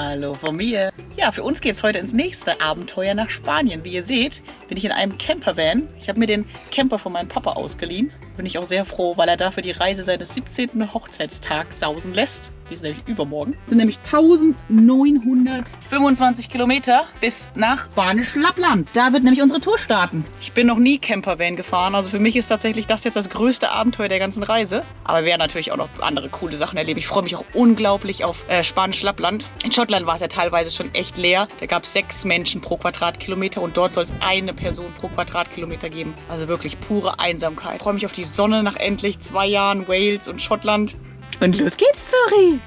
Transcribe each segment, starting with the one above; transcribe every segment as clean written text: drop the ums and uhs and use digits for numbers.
Hallo von mir. Ja, für uns geht es heute ins nächste Abenteuer nach Spanien. Wie ihr seht, bin ich in einem Campervan. Ich habe mir den Camper von meinem Papa ausgeliehen. Bin ich auch sehr froh, weil er dafür die Reise seines 17. Hochzeitstags sausen lässt. Die ist nämlich übermorgen. Das sind nämlich 1925 Kilometer bis nach Spanisch-Lappland. Da wird nämlich unsere Tour starten. Ich bin noch nie Campervan gefahren. Also für mich ist tatsächlich das jetzt das größte Abenteuer der ganzen Reise. Aber wir werden natürlich auch noch andere coole Sachen erleben. Ich freue mich auch unglaublich auf Spanisch-Lappland. In Schottland war es ja teilweise schon echt leer. Da gab es 6 Menschen pro Quadratkilometer und dort soll es eine Person pro Quadratkilometer geben. Also wirklich pure Einsamkeit. Ich freue mich auf die Sonne nach endlich 2 Jahren Wales und Schottland. Und los geht's, Zuri!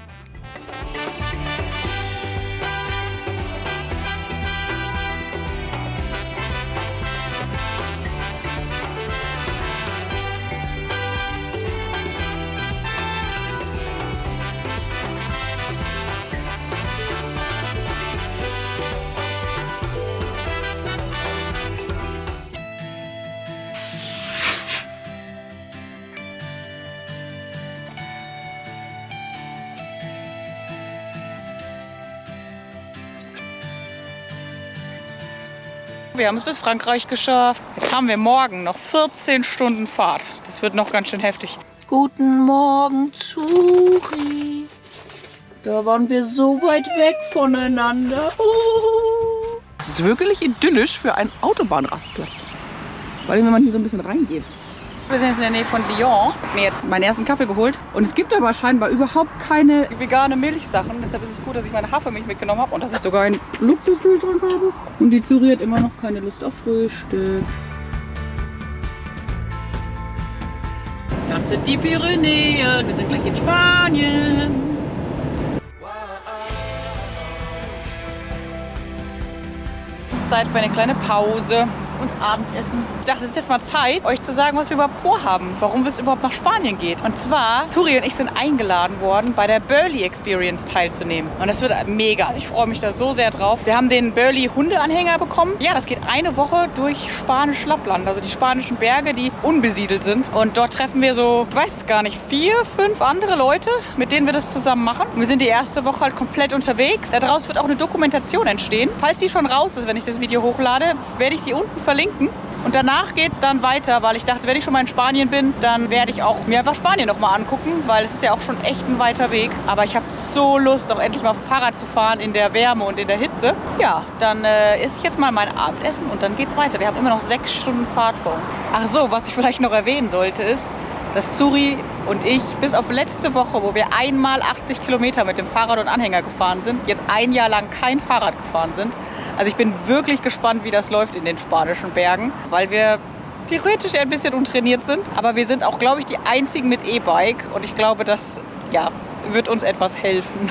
Wir haben es bis Frankreich geschafft. Jetzt haben wir morgen noch 14 Stunden Fahrt. Das wird noch ganz schön heftig. Guten Morgen, Zuri. Da waren wir so weit weg voneinander. Oh. Das ist wirklich idyllisch für einen Autobahnrastplatz. Vor allem, wenn man hier so ein bisschen reingeht. Wir sind jetzt in der Nähe von Lyon. Ich habe mir jetzt meinen ersten Kaffee geholt. Und es gibt aber scheinbar überhaupt keine vegane Milchsachen. Deshalb ist es gut, dass ich meine Hafermilch mitgenommen habe und dass ich sogar einen Luxuskühlschrank habe. Und die Zuri hat immer noch keine Lust auf Frühstück. Das sind die Pyrenäen. Wir sind gleich in Spanien. Es ist Zeit für eine kleine Pause und Abendessen. Ich dachte, es ist jetzt mal Zeit, euch zu sagen, was wir überhaupt vorhaben, warum es überhaupt nach Spanien geht. Und zwar, Zuri und ich sind eingeladen worden, bei der Burley Experience teilzunehmen. Und das wird mega. Ich freue mich da so sehr drauf. Wir haben den Burley Hundeanhänger bekommen. Ja, das geht eine Woche durch Spanisch-Lappland, also die spanischen Berge, die unbesiedelt sind. Und dort treffen wir so, ich weiß es gar nicht, 4, 5 andere Leute, mit denen wir das zusammen machen. Und wir sind die erste Woche halt komplett unterwegs. Daraus wird auch eine Dokumentation entstehen. Falls die schon raus ist, wenn ich das Video hochlade, werde ich die unten verlinken. Und danach geht dann weiter, weil ich dachte, wenn ich schon mal in Spanien bin, dann werde ich auch mir einfach Spanien nochmal angucken, weil es ist ja auch schon echt ein weiter Weg. Aber ich habe so Lust, auch endlich mal Fahrrad zu fahren in der Wärme und in der Hitze. Ja, dann esse ich jetzt mal mein Abendessen und dann geht's weiter. Wir haben immer noch 6 Stunden Fahrt vor uns. Ach so, was ich vielleicht noch erwähnen sollte ist, dass Zuri und ich bis auf letzte Woche, wo wir einmal 80 Kilometer mit dem Fahrrad und Anhänger gefahren sind, jetzt ein Jahr lang kein Fahrrad gefahren sind. Also ich bin wirklich gespannt, wie das läuft in den spanischen Bergen, weil wir theoretisch ein bisschen untrainiert sind. Aber wir sind auch, glaube ich, die einzigen mit E-Bike und ich glaube, das wird uns etwas helfen.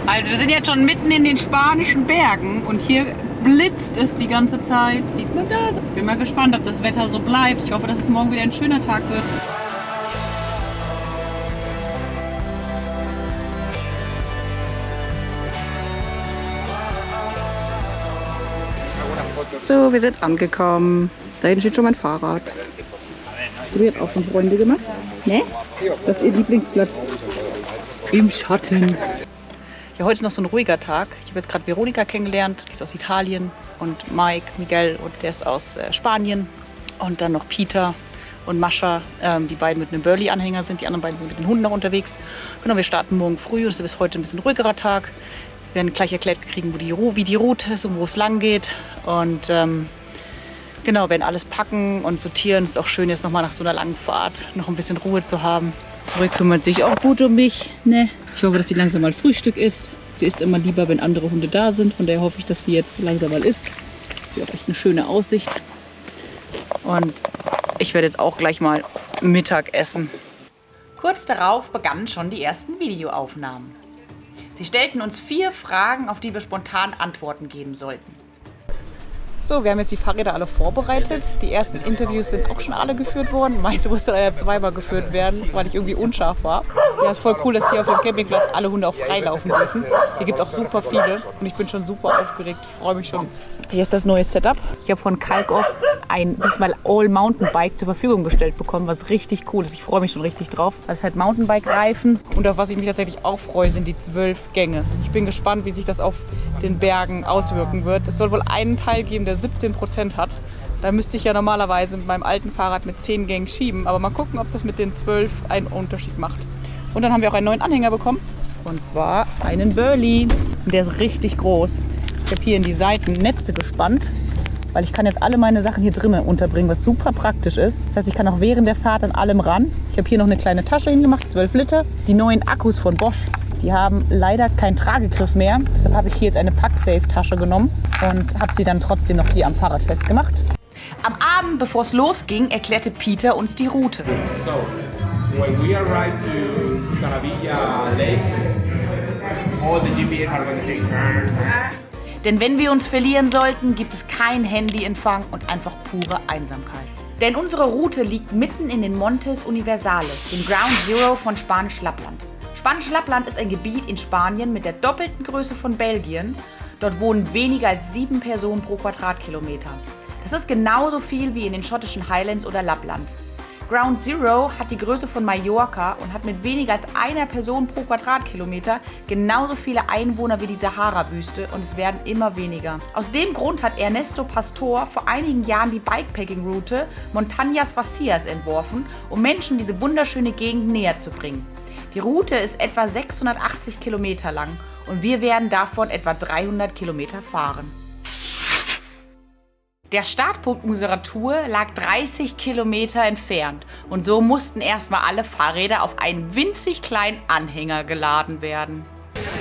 Also wir sind jetzt schon mitten in den spanischen Bergen und hier blitzt es die ganze Zeit. Sieht man das? Ich bin mal gespannt, ob das Wetter so bleibt. Ich hoffe, dass es morgen wieder ein schöner Tag wird. So, wir sind angekommen. Da hinten steht schon mein Fahrrad. So, ihr habt auch schon Freunde gemacht. Ne? Das ist ihr Lieblingsplatz. Im Schatten. Ja, heute ist noch so ein ruhiger Tag. Ich habe jetzt gerade Veronika kennengelernt. Die ist aus Italien. Und Mike, Miguel, und der ist aus Spanien. Und dann noch Peter und Mascha, die beiden mit einem Burley-Anhänger sind. Die anderen beiden sind mit den Hunden noch unterwegs. Genau, wir starten morgen früh. Und es ist heute ein bisschen ruhigerer Tag. Wir werden gleich erklärt kriegen, wie die Route ist und wo es lang geht. Und genau, werden alles packen und sortieren. Es ist auch schön, jetzt nochmal nach so einer langen Fahrt noch ein bisschen Ruhe zu haben. Zuri kümmert sich auch gut um mich. Ne? Ich hoffe, dass sie langsam mal Frühstück isst. Sie isst immer lieber, wenn andere Hunde da sind. Von daher hoffe ich, dass sie jetzt langsam mal isst. Hier auch echt eine schöne Aussicht. Und ich werde jetzt auch gleich mal Mittag essen. Kurz darauf begannen schon die ersten Videoaufnahmen. Sie stellten uns 4 Fragen, auf die wir spontan Antworten geben sollten. So, wir haben jetzt die Fahrräder alle vorbereitet. Die ersten Interviews sind auch schon alle geführt worden. Meins musste leider zweimal geführt werden, weil ich irgendwie unscharf war. Ja, ist voll cool, dass hier auf dem Campingplatz alle Hunde auch freilaufen dürfen. Hier gibt es auch super viele und ich bin schon super aufgeregt. Ich freue mich schon. Hier ist das neue Setup. Ich habe von Kalkoff ein diesmal All-Mountainbike zur Verfügung gestellt bekommen, was richtig cool ist. Ich freue mich schon richtig drauf. Das ist halt Mountainbike-Reifen und auf was ich mich tatsächlich auch freue, sind die 12 Gänge. Ich bin gespannt, wie sich das auf den Bergen auswirken wird. Es soll wohl einen Teil geben, der 17% hat. Da müsste ich ja normalerweise mit meinem alten Fahrrad mit 10 Gängen schieben. Aber mal gucken, ob das mit den 12 einen Unterschied macht. Und dann haben wir auch einen neuen Anhänger bekommen. Und zwar einen Burley. Und der ist richtig groß. Ich habe hier in die Seiten Netze gespannt, weil ich kann jetzt alle meine Sachen hier drinnen unterbringen, was super praktisch ist. Das heißt, ich kann auch während der Fahrt an allem ran. Ich habe hier noch eine kleine Tasche hingemacht, 12 Liter. Die neuen Akkus von Bosch, die haben leider keinen Tragegriff mehr. Deshalb habe ich hier jetzt eine Packsafe-Tasche genommen und habe sie dann trotzdem noch hier am Fahrrad festgemacht. Am Abend, bevor es losging, erklärte Peter uns die Route. So, when we arrive to Calavilla Lake, all the GPS are going to say Denn wenn wir uns verlieren sollten, gibt es kein Handyempfang und einfach pure Einsamkeit. Denn unsere Route liegt mitten in den Montes Universales, dem Ground Zero von Spanisch-Lappland. Spanisch-Lappland ist ein Gebiet in Spanien mit der doppelten Größe von Belgien. Dort wohnen weniger als 7 Personen pro Quadratkilometer. Das ist genauso viel wie in den schottischen Highlands oder Lappland. Ground Zero hat die Größe von Mallorca und hat mit weniger als einer Person pro Quadratkilometer genauso viele Einwohner wie die Sahara-Wüste und es werden immer weniger. Aus dem Grund hat Ernesto Pastor vor einigen Jahren die Bikepacking-Route Montañas Vacías entworfen, um Menschen diese wunderschöne Gegend näher zu bringen. Die Route ist etwa 680 Kilometer lang und wir werden davon etwa 300 Kilometer fahren. Der Startpunkt unserer Tour lag 30 Kilometer entfernt und so mussten erstmal alle Fahrräder auf einen winzig kleinen Anhänger geladen werden.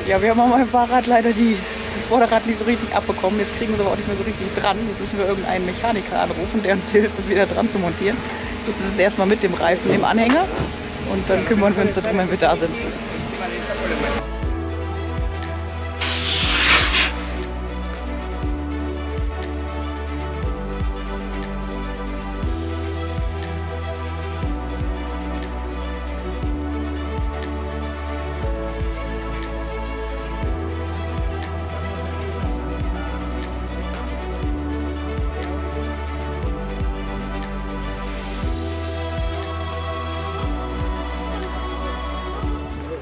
Ja, wir haben auf meinem Fahrrad leider das Vorderrad nicht so richtig abbekommen. Jetzt kriegen wir es aber auch nicht mehr so richtig dran. Jetzt müssen wir irgendeinen Mechaniker anrufen, der uns hilft, das wieder dran zu montieren. Jetzt ist es erstmal mit dem Reifen im Anhänger und dann kümmern wir uns darum, wenn wir da sind.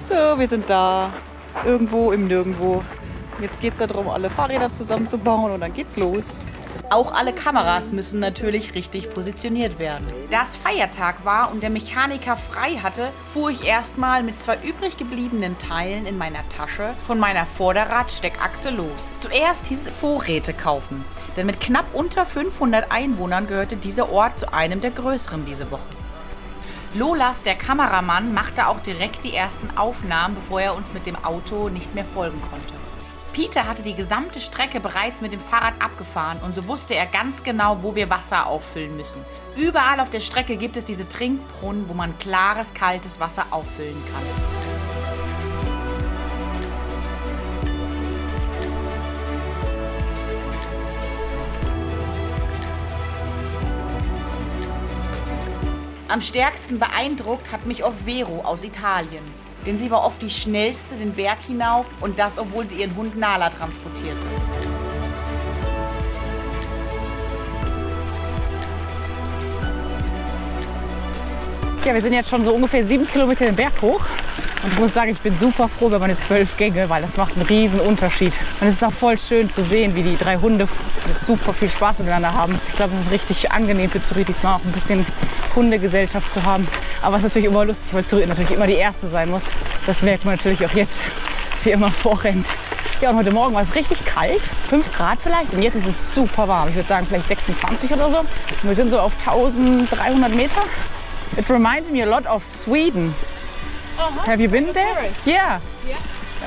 So, wir sind da. Irgendwo im Nirgendwo. Jetzt geht es darum, alle Fahrräder zusammenzubauen und dann geht's los. Auch alle Kameras müssen natürlich richtig positioniert werden. Da es Feiertag war und der Mechaniker frei hatte, fuhr ich erstmal mit 2 übrig gebliebenen Teilen in meiner Tasche von meiner Vorderradsteckachse los. Zuerst hieß es Vorräte kaufen, denn mit knapp unter 500 Einwohnern gehörte dieser Ort zu einem der größeren diese Woche. Lolas, der Kameramann, machte auch direkt die ersten Aufnahmen, bevor er uns mit dem Auto nicht mehr folgen konnte. Peter hatte die gesamte Strecke bereits mit dem Fahrrad abgefahren und so wusste er ganz genau, wo wir Wasser auffüllen müssen. Überall auf der Strecke gibt es diese Trinkbrunnen, wo man klares, kaltes Wasser auffüllen kann. Am stärksten beeindruckt hat mich oft Vero aus Italien. Denn sie war oft die schnellste den Berg hinauf und das, obwohl sie ihren Hund Nala transportierte. Ja, wir sind jetzt schon so ungefähr 7 Kilometer den Berg hoch. Und ich muss sagen, ich bin super froh über meine 12 Gänge, weil das macht einen riesen Unterschied. Und es ist auch voll schön zu sehen, wie die 3 Hunde super viel Spaß miteinander haben. Ich glaube, es ist richtig angenehm für Zuritis mal auch ein bisschen Hundegesellschaft zu haben. Aber es ist natürlich immer lustig, weil Zurit natürlich immer die Erste sein muss. Das merkt man natürlich auch jetzt, dass sie immer vorrennt. Ja, und heute Morgen war es richtig kalt, 5 Grad vielleicht. Und jetzt ist es super warm. Ich würde sagen vielleicht 26 oder so. Und wir sind so auf 1300 Meter. It reminds me a lot of Sweden. Uh-huh. Have you been there? Forest. Yeah. Yeah.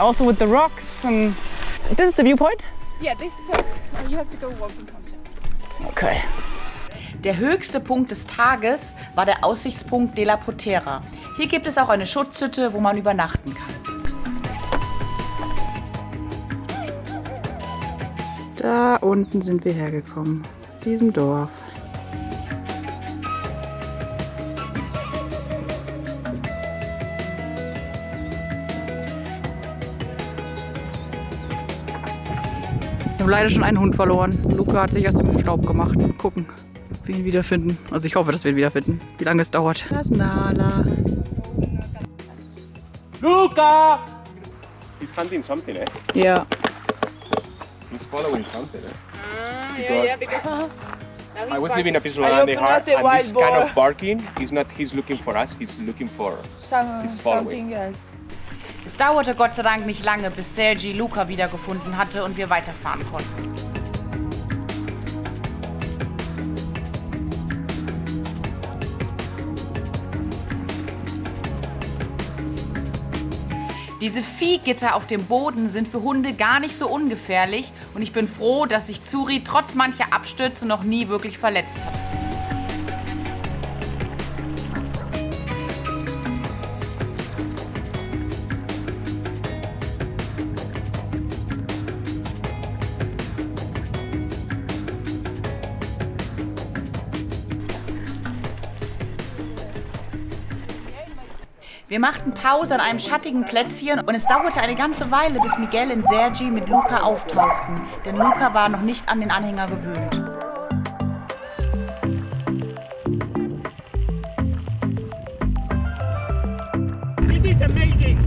Also with the rocks and this is the viewpoint? Yeah, this is just, you have to go walking concept. Okay. Der höchste Punkt des Tages war der Aussichtspunkt de la Potera. Hier gibt es auch eine Schutzhütte, wo man übernachten kann. Da unten sind wir hergekommen, aus diesem Dorf. Wir haben leider schon einen Hund verloren. Luca hat sich aus dem Staub gemacht. Gucken, ob wir ihn wiederfinden. Also ich hoffe, dass wir ihn wiederfinden. Wie lange es dauert. Das ist Nala. Luca! He's hunting something, eh? Ja. He's following something, eh? Yeah, because I was living a piece of land in heart, and this kind of barking, he's looking for us, he's looking for It's following. something else. Es dauerte Gott sei Dank nicht lange, bis Sergi Luca wiedergefunden hatte und wir weiterfahren konnten. Diese Viehgitter auf dem Boden sind für Hunde gar nicht so ungefährlich und ich bin froh, dass sich Zuri trotz mancher Abstürze noch nie wirklich verletzt hat. Wir machten Pause an einem schattigen Plätzchen und es dauerte eine ganze Weile, bis Miguel und Sergi mit Luca auftauchten, denn Luca war noch nicht an den Anhänger gewöhnt. This is amazing!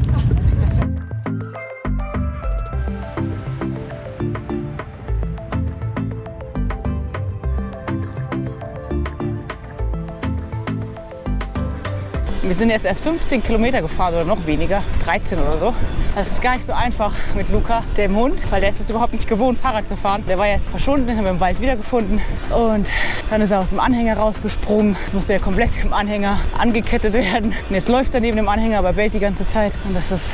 Wir sind jetzt erst 15 Kilometer gefahren oder noch weniger, 13 oder so. Das ist gar nicht so einfach mit Luca, dem Hund, weil der ist es überhaupt nicht gewohnt, Fahrrad zu fahren. Der war erst verschwunden, den haben wir im Wald wiedergefunden und dann ist er aus dem Anhänger rausgesprungen. Jetzt musste er komplett im Anhänger angekettet werden. Und jetzt läuft er neben dem Anhänger, aber bellt die ganze Zeit und das ist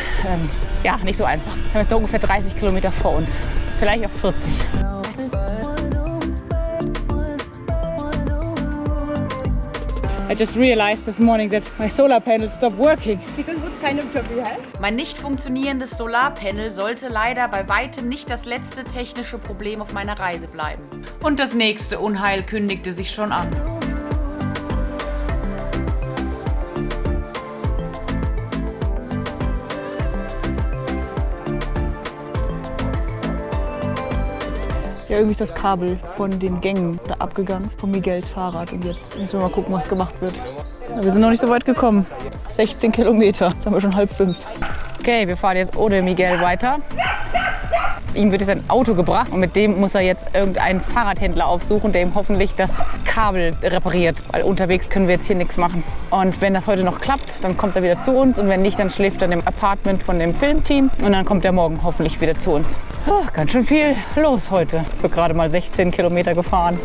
ja nicht so einfach. Wir haben jetzt da ungefähr 30 Kilometer vor uns, vielleicht auch 40. I just realized this morning that my solar panel stopped working. Because what kind of job you have? Mein nicht funktionierendes Solarpanel sollte leider bei weitem nicht das letzte technische Problem auf meiner Reise bleiben. Und das nächste Unheil kündigte sich schon an. Ja, irgendwie ist das Kabel von den Gängen da abgegangen, von Miguels Fahrrad. Und jetzt müssen wir mal gucken, was gemacht wird. Ja, wir sind noch nicht so weit gekommen. 16 Kilometer, jetzt haben wir schon 4:30. Okay, wir fahren jetzt ohne Miguel weiter. Ihm wird jetzt ein Auto gebracht und mit dem muss er jetzt irgendeinen Fahrradhändler aufsuchen, der ihm hoffentlich das Kabel repariert. Weil unterwegs können wir jetzt hier nichts machen. Und wenn das heute noch klappt, dann kommt er wieder zu uns und wenn nicht, dann schläft er im Apartment von dem Filmteam und dann kommt er morgen hoffentlich wieder zu uns. Oh, ganz schön viel los heute. Ich bin gerade mal 16 Kilometer gefahren.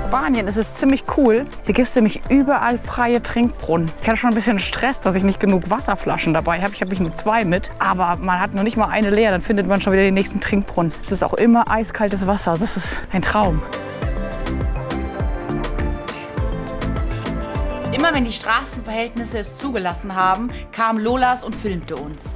Spanien ist es ziemlich cool. Hier gibt es nämlich überall freie Trinkbrunnen. Ich hatte schon ein bisschen Stress, dass ich nicht genug Wasserflaschen dabei habe. Ich habe nur 2 mit, aber man hat noch nicht mal eine leer. Dann findet man schon wieder den nächsten Trinkbrunnen. Es ist auch immer eiskaltes Wasser. Das ist ein Traum. Immer wenn die Straßenverhältnisse es zugelassen haben, kam Lolas und filmte uns.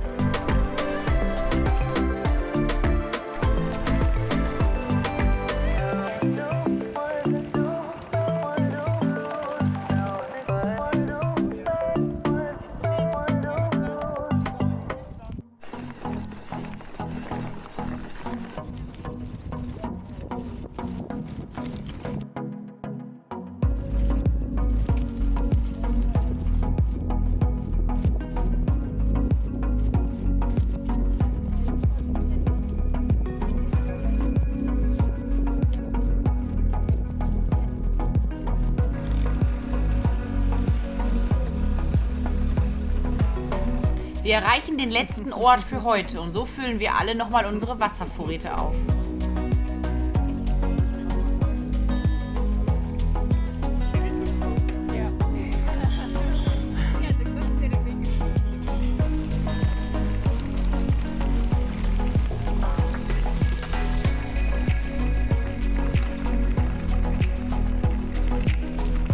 Wir erreichen den letzten Ort für heute und so füllen wir alle nochmal unsere Wasservorräte auf.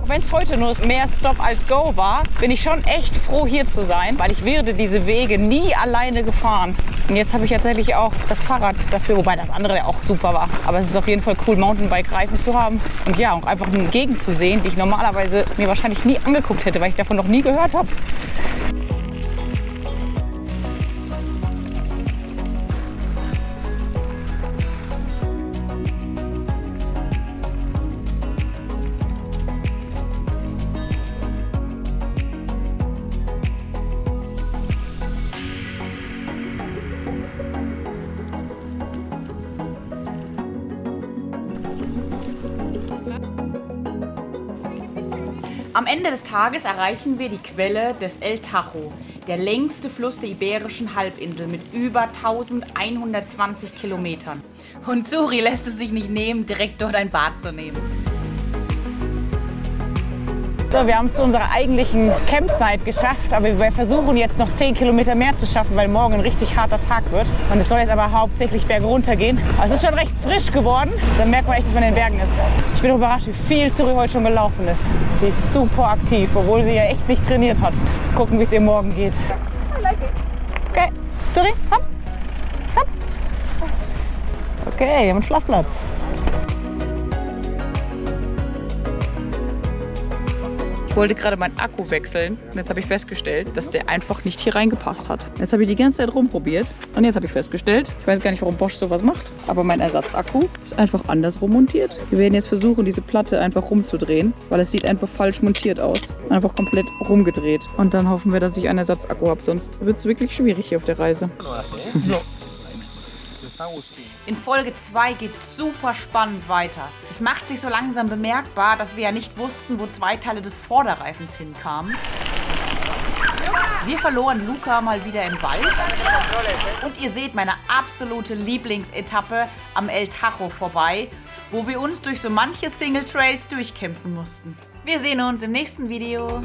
Wenn es heute nur mehr Stop als Go war, bin ich schon echt froh, hier zu sein, weil ich wäre diese Wege nie alleine gefahren. Und jetzt habe ich tatsächlich auch das Fahrrad dafür, wobei das andere ja auch super war. Aber es ist auf jeden Fall cool, Mountainbike-Reifen zu haben und ja, auch einfach eine Gegend zu sehen, die ich normalerweise mir wahrscheinlich nie angeguckt hätte, weil ich davon noch nie gehört habe. Am Ende des Tages erreichen wir die Quelle des El Tajo, der längste Fluss der Iberischen Halbinsel mit über 1120 Kilometern. Und Suri lässt es sich nicht nehmen, direkt dort ein Bad zu nehmen. So, wir haben es zu unserer eigentlichen Campsite geschafft, aber wir versuchen jetzt noch 10 Kilometer mehr zu schaffen, weil morgen ein richtig harter Tag wird. Und es soll jetzt aber hauptsächlich bergunter gehen. Aber es ist schon recht frisch geworden. Dann merkt man echt, dass man in den Bergen ist. Ich bin überrascht, wie viel Zuri heute schon gelaufen ist. Die ist super aktiv, obwohl sie ja echt nicht trainiert hat. Gucken, wie es ihr morgen geht. Okay, Zuri, hopp, hopp. Okay, wir haben einen Schlafplatz. Ich wollte gerade meinen Akku wechseln und jetzt habe ich festgestellt, dass der einfach nicht hier reingepasst hat. Jetzt habe ich die ganze Zeit rumprobiert und jetzt habe ich festgestellt, ich weiß gar nicht, warum Bosch sowas macht, aber mein Ersatzakku ist einfach andersrum montiert. Wir werden jetzt versuchen, diese Platte einfach rumzudrehen, weil es sieht einfach falsch montiert aus. Einfach komplett rumgedreht. Und dann hoffen wir, dass ich einen Ersatzakku habe, sonst wird es wirklich schwierig hier auf der Reise. In Folge 2 geht es super spannend weiter. Es macht sich so langsam bemerkbar, dass wir ja nicht wussten, wo 2 Teile des Vorderreifens hinkamen. Wir verloren Luca mal wieder im Wald. Und ihr seht meine absolute Lieblingsetappe am El Tajo vorbei, wo wir uns durch so manche Single Trails durchkämpfen mussten. Wir sehen uns im nächsten Video.